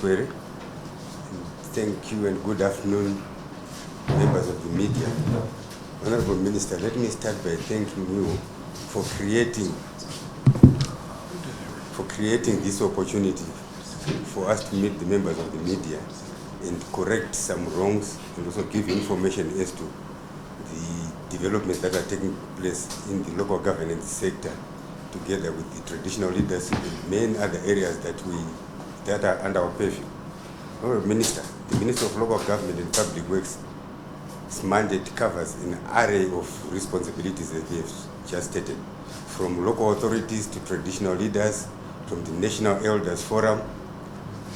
Garwe. Thank you and good afternoon, members of the media. Honorable Minister, let me start by thanking you for creating this opportunity for us to meet the members of the media and correct some wrongs and also give information as to the developments that are taking place in the local governance sector, together with the traditional leadership and many other areas that are under our purview. Honorable Minister, the Minister of Local Government and Public Works' mandate covers an array of responsibilities that we have just stated, from local authorities to traditional leaders, from the National Elders Forum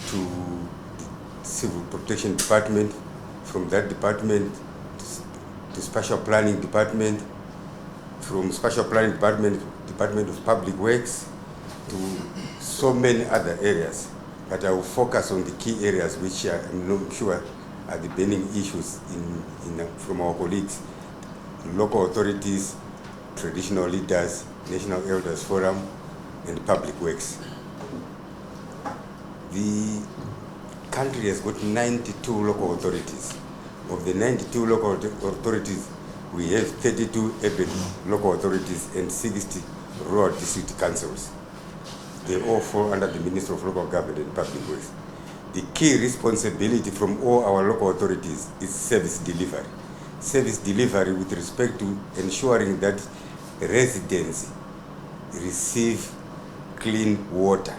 to the Civil Protection Department, from that department to Spatial Planning Department, from Spatial Planning Department, Department of Public Works, to so many other areas. But I will focus on the key areas which I'm not sure are the burning issues from our colleagues: local authorities, traditional leaders, National Elders Forum, and Public Works. The country has got 92 local authorities. Of the 92 local authorities, we have 32 urban local authorities and 60 rural district councils. They all fall under the Ministry of Local Government and Public Works. The key responsibility from all our local authorities is service delivery. Service delivery with respect to ensuring that residents receive clean water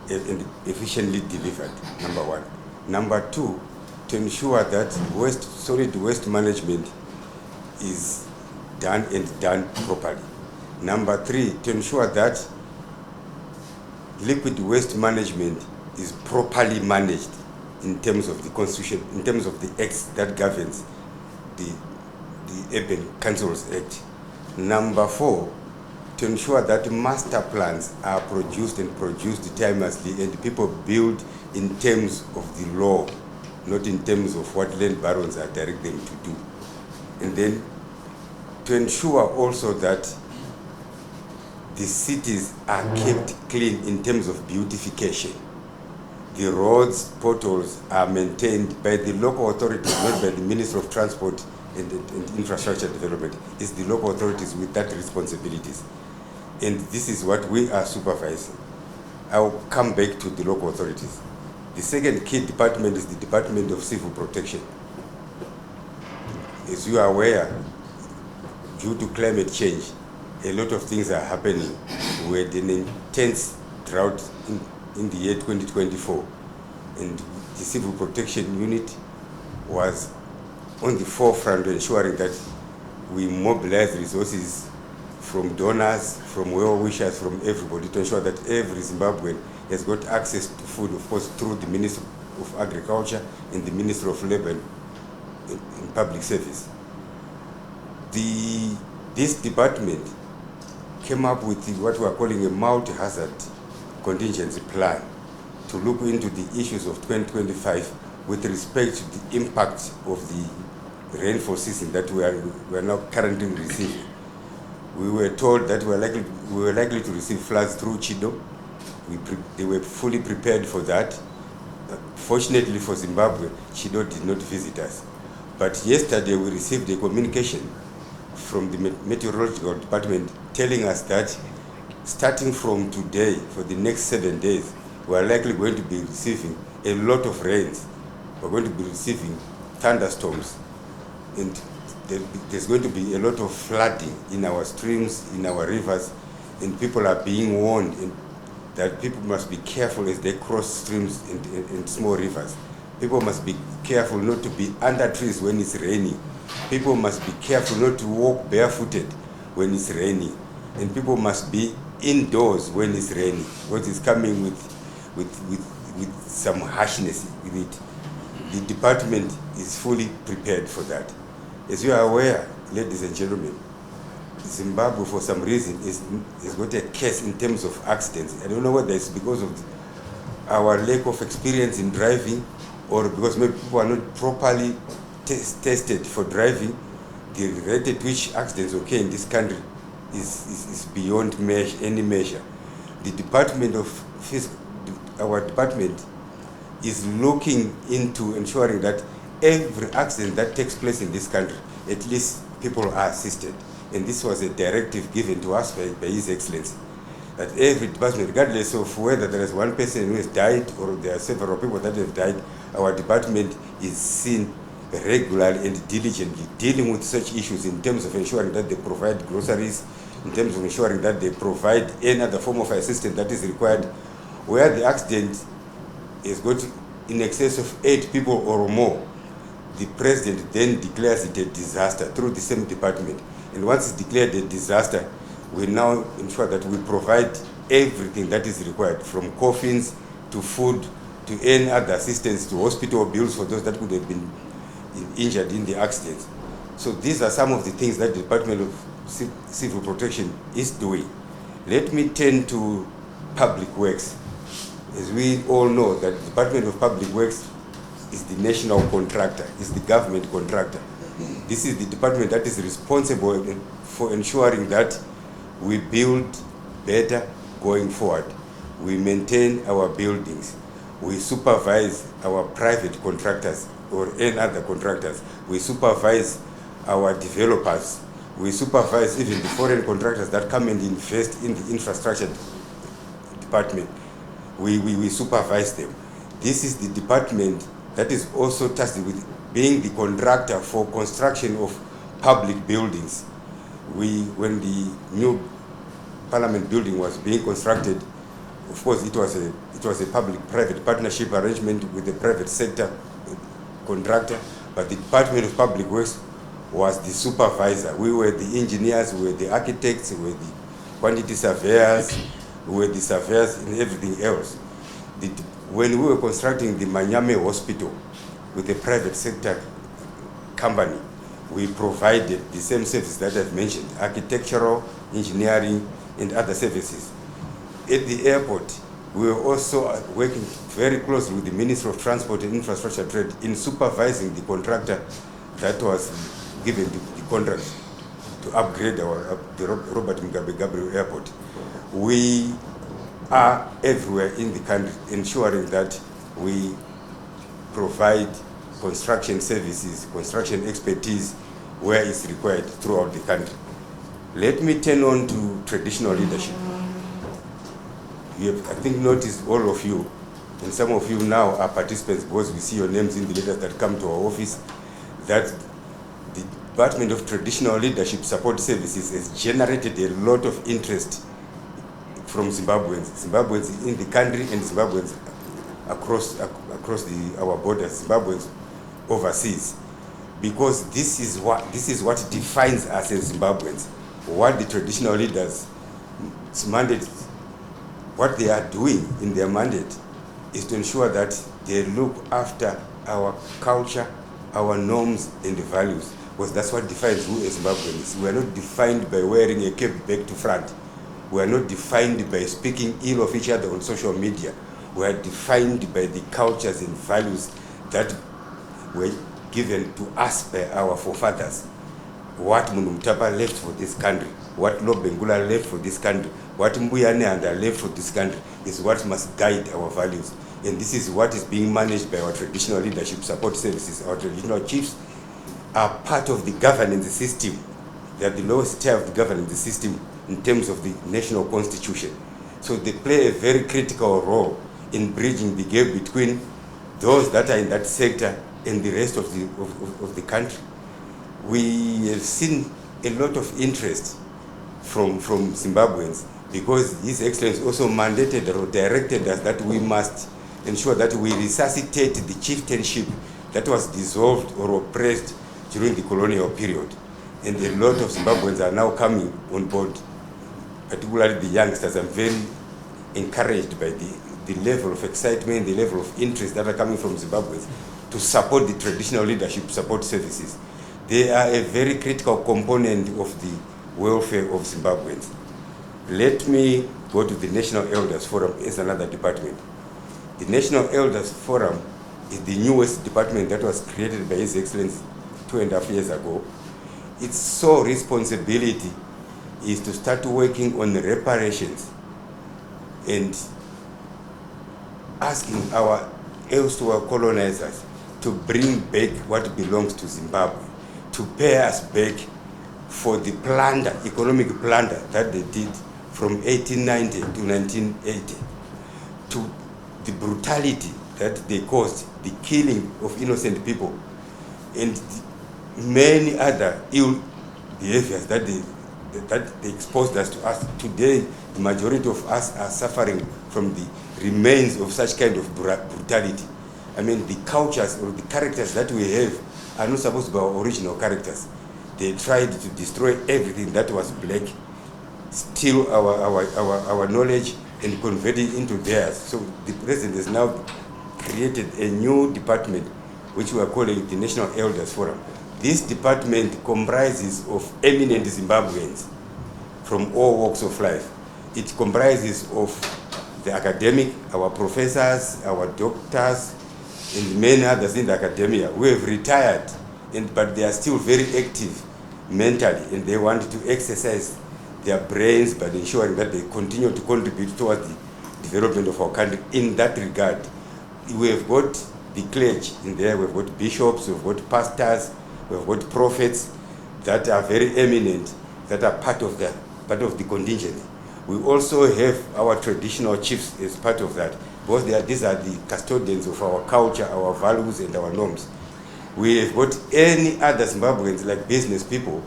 and efficiently delivered, number one. Number two, to ensure that solid waste management is done properly. Number three, to ensure that liquid waste management is properly managed in terms of the Constitution, in terms of the acts that governs the Urban Councils Act. Number four, to ensure that master plans are produced timelessly and people build in terms of the law, not in terms of what land barons are directing them to do. And then to ensure also that the cities are kept clean in terms of beautification. The roads, potholes are maintained by the local authorities, not by the Ministry of Transport and Infrastructure Development. It's the local authorities with that responsibilities. And this is what we are supervising. I will come back to the local authorities. The second key department is the Department of Civil Protection. As you are aware, due to climate change, a lot of things are happening. We had an intense drought in the year 2024, and the Civil Protection Unit was on the forefront, ensuring that we mobilize resources from donors, from well-wishers, from everybody, to ensure that every Zimbabwean has got access to food, of course, through the Ministry of Agriculture and the Ministry of Labor and Public Service. This department came up with what we are calling a multi-hazard contingency plan to look into the issues of 2025 with respect to the impact of the rainfall season that we are now currently receiving. We were told that we were likely to receive floods through Chido. They were fully prepared for that. Fortunately for Zimbabwe, Chido did not visit us. But yesterday we received a communication from the Meteorological Department telling us that starting from today, for the next 7 days, we are likely going to be receiving a lot of rains. We're going to be receiving thunderstorms, and there's going to be a lot of flooding in our streams, in our rivers, and people are being warned that people must be careful as they cross streams and small rivers. People must be careful not to be under trees when it's raining. People must be careful not to walk barefooted when it's raining. And people must be indoors when it's raining, because it's coming with some harshness with it. The department is fully prepared for that. As you are aware, ladies and gentlemen, Zimbabwe, for some reason, has got a case in terms of accidents. I don't know whether it's because of our lack of experience in driving, or because maybe people are not properly tested for driving. The rate at which accidents occur in this country is beyond any measure. The Department of our department is looking into ensuring that every accident that takes place in this country, at least people are assisted. And this was a directive given to us by His Excellency, that every department, regardless of whether there is one person who has died or there are several people that have died, our department is seen regularly and diligently dealing with such issues in terms of ensuring that they provide groceries, in terms of ensuring that they provide any other form of assistance that is required. Where the accident is got in excess of 8 people or more, the president then declares it a disaster through the same department. And once it's declared a disaster, we now ensure that we provide everything that is required, from coffins to food to any other assistance, to hospital bills for those that could have been injured in the accidents. So these are some of the things that the Department of Civil Protection is doing. Let me turn to public works. As we all know, that the Department of Public Works is the national contractor, is the government contractor. This is the department that is responsible for ensuring that we build better going forward. We maintain our buildings. We supervise our private contractors or any other contractors. We supervise our developers. We supervise even the foreign contractors that come and invest in the infrastructure department. We supervise them. This is the department that is also tasked with being the contractor for construction of public buildings. When the new Parliament building was being constructed, of course it was a public-private partnership arrangement with the private sector contractor, but the Department of Public Works was the supervisor. We were the engineers, we were the architects, we were the quantity surveyors, we were the surveyors and everything else. When we were constructing the Manyame Hospital with a private sector company, we provided the same services that I've mentioned: architectural, engineering, and other services. At the airport, we were also working very closely with the Ministry of Transport and Infrastructure Trade in supervising the contractor that was given the contract to upgrade the Robert Mugabe Gabriel Airport. We are everywhere in the country ensuring that we provide construction services, construction expertise where it's required throughout the country. Let me turn on to traditional leadership. You have, I think, noticed, all of you, and some of you now are participants because we see your names in the letters that come to our office, that the Department of Traditional Leadership Support Services has generated a lot of interest from Zimbabweans in the country and Zimbabweans across our borders, Zimbabweans overseas, because this is what defines us as Zimbabweans. What the traditional leaders' mandate, what they are doing in their mandate, is to ensure that they look after our culture, our norms and values, because that's what defines who a Zimbabwean is. We are not defined by wearing a cape back to front. We are not defined by speaking ill of each other on social media. We are defined by the cultures and values that were given to us by our forefathers. What Munumtapa left for this country, what Lobengula left for this country, what Mbuyaneanda left for this country is what must guide our values. And this is what is being managed by our traditional leadership support services. Our traditional chiefs are part of the governance system. They are the lowest tier of the governance system in terms of the national constitution. So they play a very critical role in bridging the gap between those that are in that sector and the rest of the country. We have seen a lot of interest from Zimbabweans, because His Excellency also mandated or directed us that we must ensure that we resuscitate the chieftainship that was dissolved or oppressed during the colonial period. And a lot of Zimbabweans are now coming on board, particularly the youngsters. I'm very encouraged by the level of excitement, the level of interest that are coming from Zimbabweans to support the traditional leadership support services. They are a very critical component of the welfare of Zimbabweans. Let me go to the National Elders Forum as another department. The National Elders Forum is the newest department that was created by His Excellency 2.5 years ago. Its sole responsibility is to start working on reparations and asking our else to our colonizers to bring back what belongs to Zimbabwe, to pay us back for the plunder, economic plunder that they did from 1890 to 1980, to the brutality that they caused, the killing of innocent people, and many other ill behaviors that they exposed us to us. Today, the majority of us are suffering from the remains of such kind of brutality. I mean, the cultures or the characters that we have are not supposed to be our original characters. They tried to destroy everything that was black, steal our knowledge and convert it into theirs. So the president has now created a new department which we are calling the National Elders Forum. This department comprises of eminent Zimbabweans from all walks of life. It comprises of the academic, our professors, our doctors, and many others in the academia who have retired, but they are still very active mentally, and they want to exercise their brains by ensuring that they continue to contribute towards the development of our country. In that regard, we have got the clergy in there, we've got bishops, we've got pastors, we've got prophets that are very eminent, that are part of the contingent. We also have our traditional chiefs as part of that, because these are the custodians of our culture, our values, and our norms. We have got any other Zimbabweans, like business people,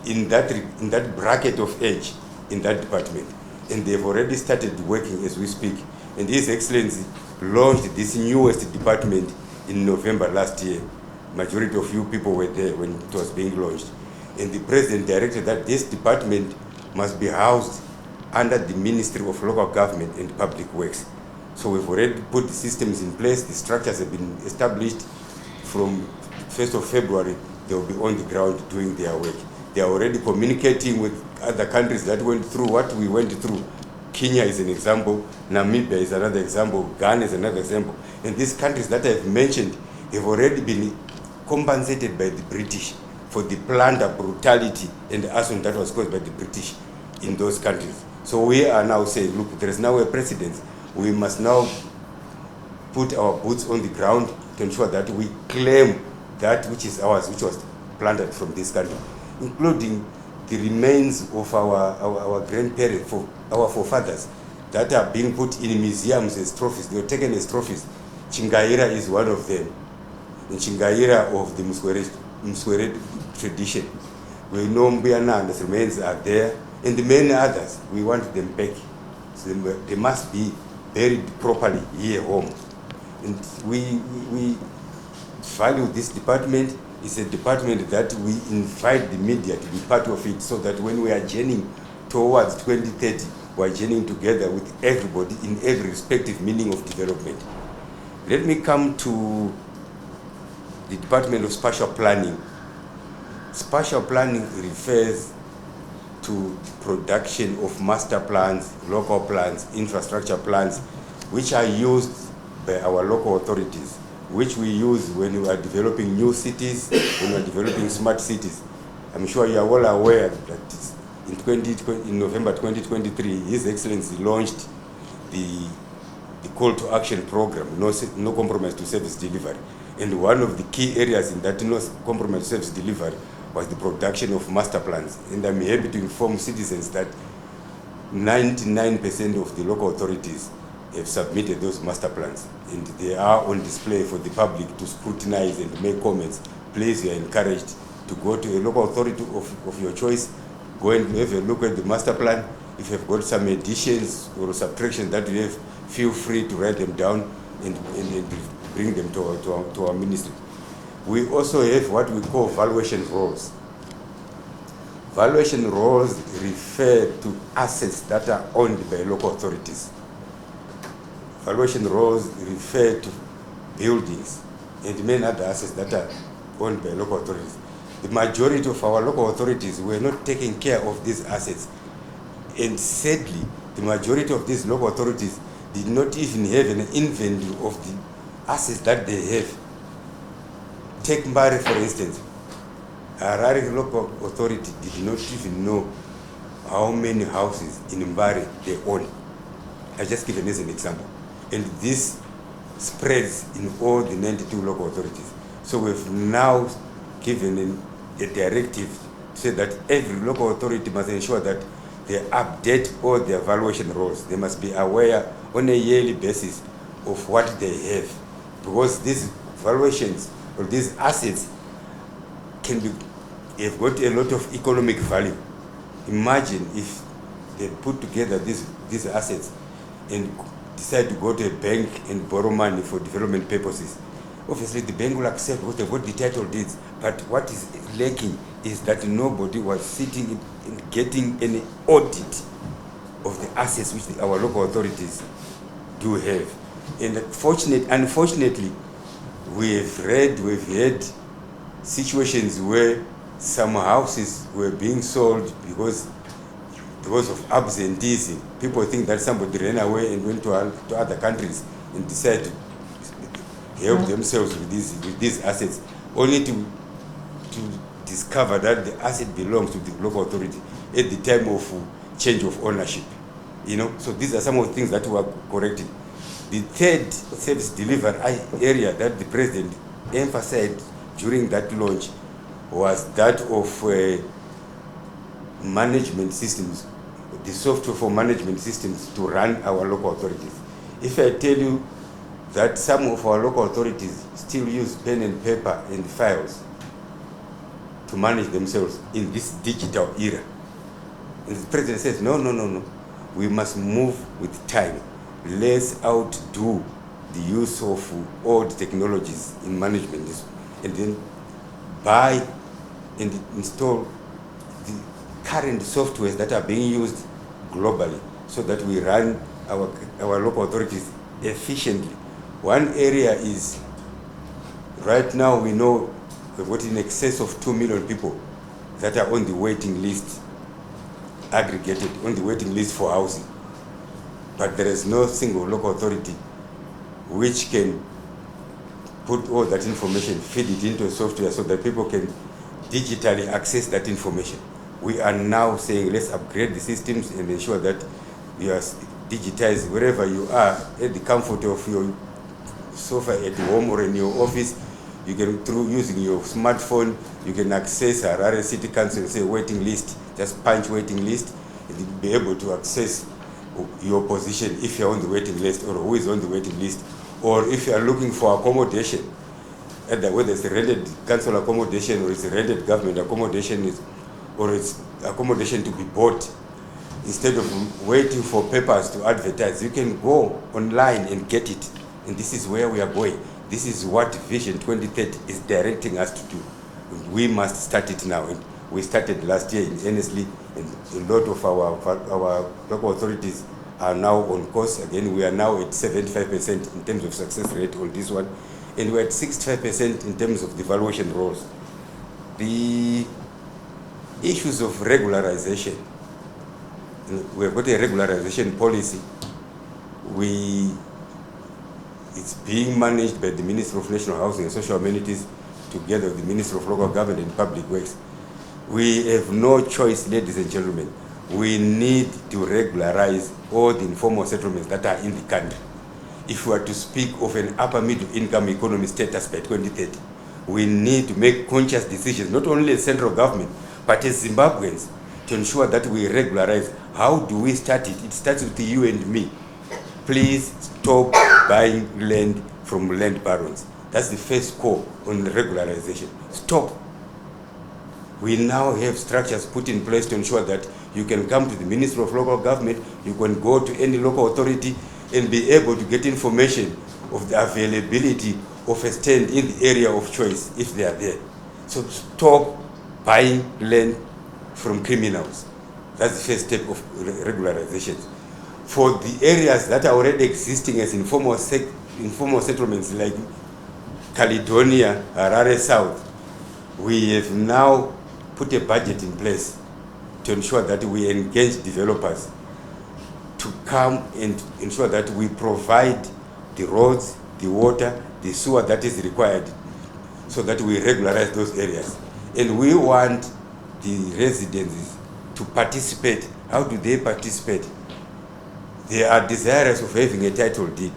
in that bracket of age, in that department. And they've already started working as we speak. And His Excellency launched this newest department in November last year. Majority of you people were there when it was being launched. And the President directed that this department must be housed under the Ministry of Local Government and Public Works. So we've already put the systems in place, the structures have been established. From 1st of February, they will be on the ground doing their work. They are already communicating with other countries that went through what we went through. Kenya is an example, Namibia is another example, Ghana is another example. And these countries that I've mentioned have already been compensated by the British for the plunder, brutality, and arson that was caused by the British in those countries. So we are now saying, look, there is now a precedent. We must now put our boots on the ground to ensure that we claim that which is ours, which was plundered from this country, including the remains of our grandparents, our forefathers, that are being put in museums as trophies. They were taken as trophies. Chingaira is one of them. The Chingaira of the Mswere tradition. We know Mbuyananda's remains are there, and many others. We want them back. So they must be buried properly here home. And we value this department. It's a department that we invite the media to be part of it, so that when we are journeying towards 2030, we are journeying together with everybody in every respective meaning of development. Let me come to the Department of Spatial Planning. Spatial planning refers to production of master plans, local plans, infrastructure plans, which are used by our local authorities, which we use when we are developing new cities, when we are developing smart cities. I'm sure you are well aware that in November 2023, His Excellency launched the call to action program, no compromise to service delivery. And one of the key areas in that no compromise to service delivery was the production of master plans. And I'm happy to inform citizens that 99% of the local authorities have submitted those master plans, and they are on display for the public to scrutinize and make comments. Please, you are encouraged to go to a local authority of your choice, go and have a look at the master plan. If you've got some additions or subtractions that you have, feel free to write them down and bring them to our ministry. We also have what we call valuation roles. Valuation roles refer to assets that are owned by local authorities. Valuation roles refer to buildings and many other assets that are owned by local authorities. The majority of our local authorities were not taking care of these assets. And sadly, the majority of these local authorities did not even have an inventory of the assets that they have. Take Mbare, for instance. Harare local authority did not even know how many houses in Mbare they own. I just give it as an example. And this spreads in all the 92 local authorities. So we've now given a directive to say that every local authority must ensure that they update all their valuation roles. They must be aware on a yearly basis of what they have, because these valuations or these assets have got a lot of economic value. Imagine if they put together these assets and decide to go to a bank and borrow money for development purposes. Obviously, the bank will accept because they've got the title deeds. But what is lacking is that nobody was sitting in getting any audit of the assets which our local authorities do have. And unfortunately, we've had situations where some houses were being sold because of absenteeism. People think that somebody ran away and went to other countries and decided to help themselves with these assets, only to discover that the asset belongs to the local authority at the time of change of ownership. So these are some of the things that were corrected. The third service delivery area that the president emphasized during that launch was that of management systems, the software for management systems to run our local authorities. If I tell you that some of our local authorities still use pen and paper and files to manage themselves in this digital era, and the president says, no, we must move with time. Let's outdo the use of old technologies in management, and then buy and install the current softwares that are being used globally so that we run our local authorities efficiently. One area is, right now we know we've got in excess of 2 million people that are on the waiting list, aggregated on the waiting list for housing. But there is no single local authority which can put all that information, feed it into a software so that people can digitally access that information. We are now saying let's upgrade the systems and ensure that you are digitized wherever you are, at the comfort of your sofa at home or in your office. You can, through using your smartphone, you can access Harare City Council and say waiting list, just punch waiting list, and you'll be able to access your position if you're on the waiting list or who is on the waiting list, or if you are looking for accommodation, whether it's a rented council accommodation or it's a rented government accommodation, or it's accommodation to be bought. Instead of waiting for papers to advertise, you can go online and get it. And this is where we are going. This is what Vision 2030 is directing us to do. We must start it now. And we started last year in Ennisleigh, and a lot of our local authorities are now on course. Again, we are now at 75% in terms of success rate on this one, and we're at 65% in terms of the valuation roles. The issues of regularization, we've got a regularization policy. It's being managed by the Ministry of National Housing and Social Amenities together with the Ministry of Local Government and Public Works. We have no choice, ladies and gentlemen. We need to regularize all the informal settlements that are in the country. If we are to speak of an upper middle income economy status by 2030, we need to make conscious decisions, not only as central government, but as Zimbabweans, to ensure that we regularize. How do we start it? It starts with you and me. Please stop buying land from land barons. That's the first call on regularization. Stop. We now have structures put in place to ensure that you can come to the Ministry of Local Government, you can go to any local authority and be able to get information of the availability of a stand in the area of choice if they are there. So stop buying land from criminals. That's the first step of regularization. For the areas that are already existing as informal settlements like Caledonia, Harare South, we have now put a budget in place to ensure that we engage developers to come and ensure that we provide the roads, the water, the sewer that is required so that we regularize those areas. And we want the residents to participate. How do they participate? They are desirous of having a title deed.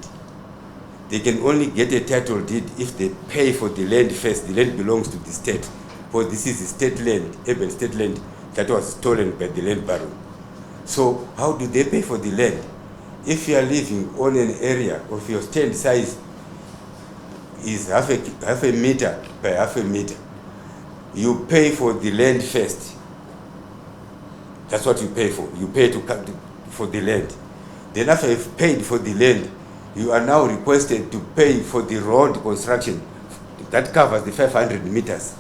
they can only get a title deed if they pay for the land first. The land belongs to the state, because this is state land, urban state land, that was stolen by the land baron. So how do they pay for the land? If you are living on an area of your stand size is half a meter by half a meter, you pay for the land first. That's what you pay for. You pay for the land. Then after you've paid for the land, you are now requested to pay for the road construction that covers the 500 meters.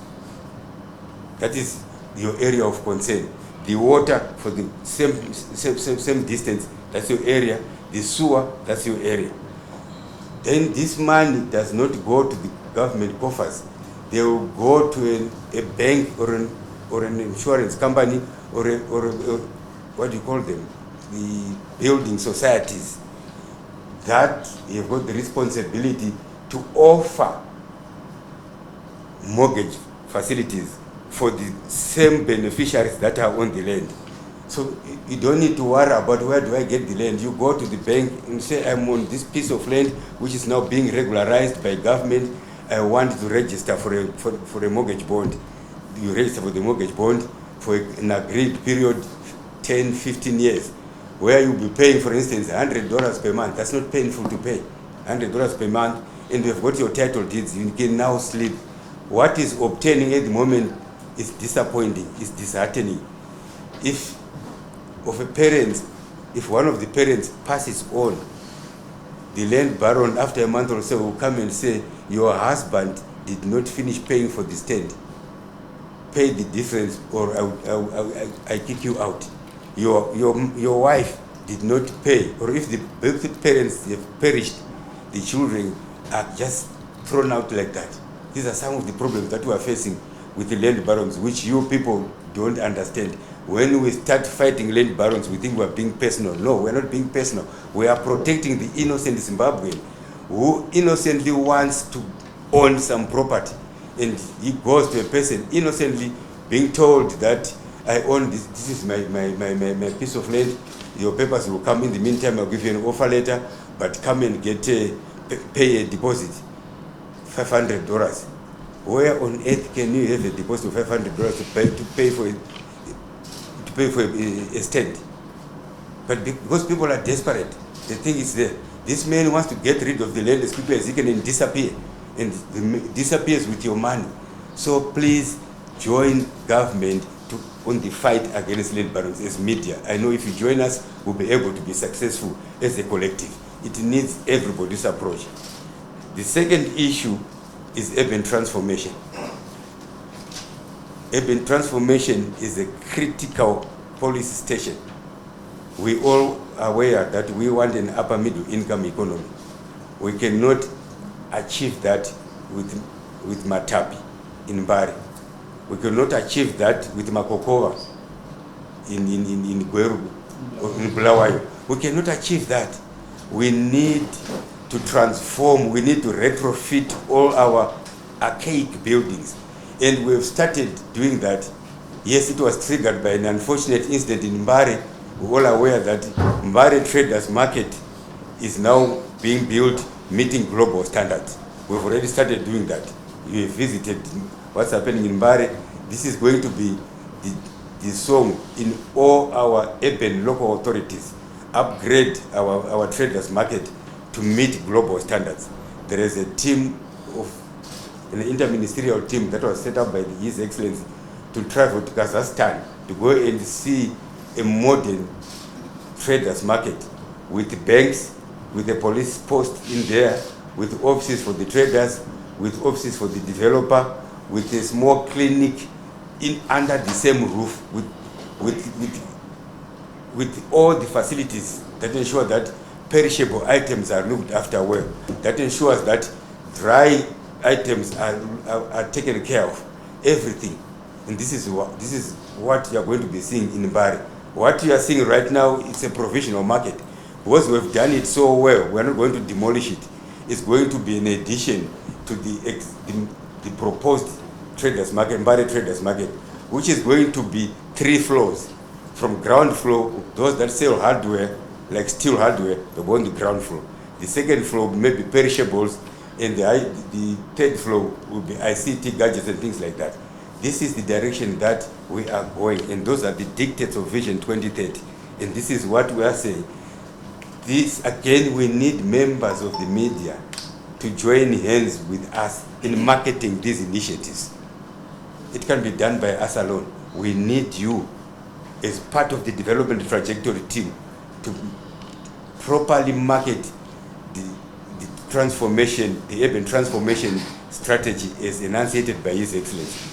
That is your area of concern. The water for the same distance, that's your area. The sewer, that's your area. Then this money does not go to the government coffers. They will go to a bank or an insurance company or what do you call them? The building societies that have got the responsibility to offer mortgage facilities for the same beneficiaries that are on the land. So you don't need to worry about where do I get the land. You go to the bank and say, I'm on this piece of land which is now being regularized by government. I want to register for a mortgage bond. You register for the mortgage bond for an agreed period, 10, 15 years, where you'll be paying, for instance, $100 per month. That's not painful to pay, $100 per month, and you've got your title deeds. You can now sleep. What is obtaining at the moment is disappointing, is disheartening. If one of the parents passes on, the land baron after a month or so will come and say, your husband did not finish paying for the stand. Pay the difference or I kick you out. Your wife did not pay, or if the parents have perished, the children are just thrown out like that. These are some of the problems that we are facing with the land barons, which you people don't understand. When we start fighting land barons, we think we are being personal. No, we're not being personal. We are protecting the innocent Zimbabwean who innocently wants to own some property. And he goes to a person innocently being told that I own this, this is my piece of land. Your papers will come in the meantime, I'll give you an offer letter, but come and pay a deposit, $500. Where on earth can you have a deposit of $500 to pay for a stand? But because people are desperate, they think it's there. This man wants to get rid of the land as quickly as he can and disappear. And disappears with your money. So please join government on the fight against land barons as media. I know if you join us, we'll be able to be successful as a collective. It needs everybody's approach. The second issue is urban transformation. Urban transformation is a critical policy station. We all are aware that we want an upper middle income economy. We cannot achieve that with Matapi in Bari. We cannot achieve that with Makokova in Gweru or in Bulawayo. We cannot achieve that. We need to transform, we need to retrofit all our archaic buildings. And we've started doing that. Yes, it was triggered by an unfortunate incident in Mbare. We're all aware that Mbare Traders Market is now being built meeting global standards. We've already started doing that. You have visited what's happening in Mbare. This is going to be the song in all our urban local authorities. Upgrade our traders market to meet global standards. There is a team an interministerial team that was set up by His Excellency to travel to Kazakhstan to go and see a modern traders market with banks, with a police post in there, with offices for the traders, with offices for the developer, with a small clinic under the same roof, with all the facilities that ensure that perishable items are looked after well, that ensures that dry items are taken care of, everything. And this is what you are going to be seeing in Bari. What you are seeing right now is a provisional market. Because we have done it so well, we are not going to demolish it. It's going to be an addition to the proposed traders market, Bari traders market, which is going to be 3 floors. From ground floor, those that sell hardware, like steel hardware, they go on the ground floor. The second floor may be perishables, and the third floor will be ICT gadgets and things like that. This is the direction that we are going, and those are the dictates of Vision 2030. And this is what we are saying. This, again, we need members of the media to join hands with us in marketing these initiatives. It can be done by us alone. We need you as part of the development trajectory team to properly market the transformation, the urban transformation strategy as enunciated by His Excellency.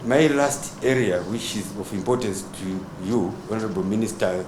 My last area, which is of importance to you, Honorable Minister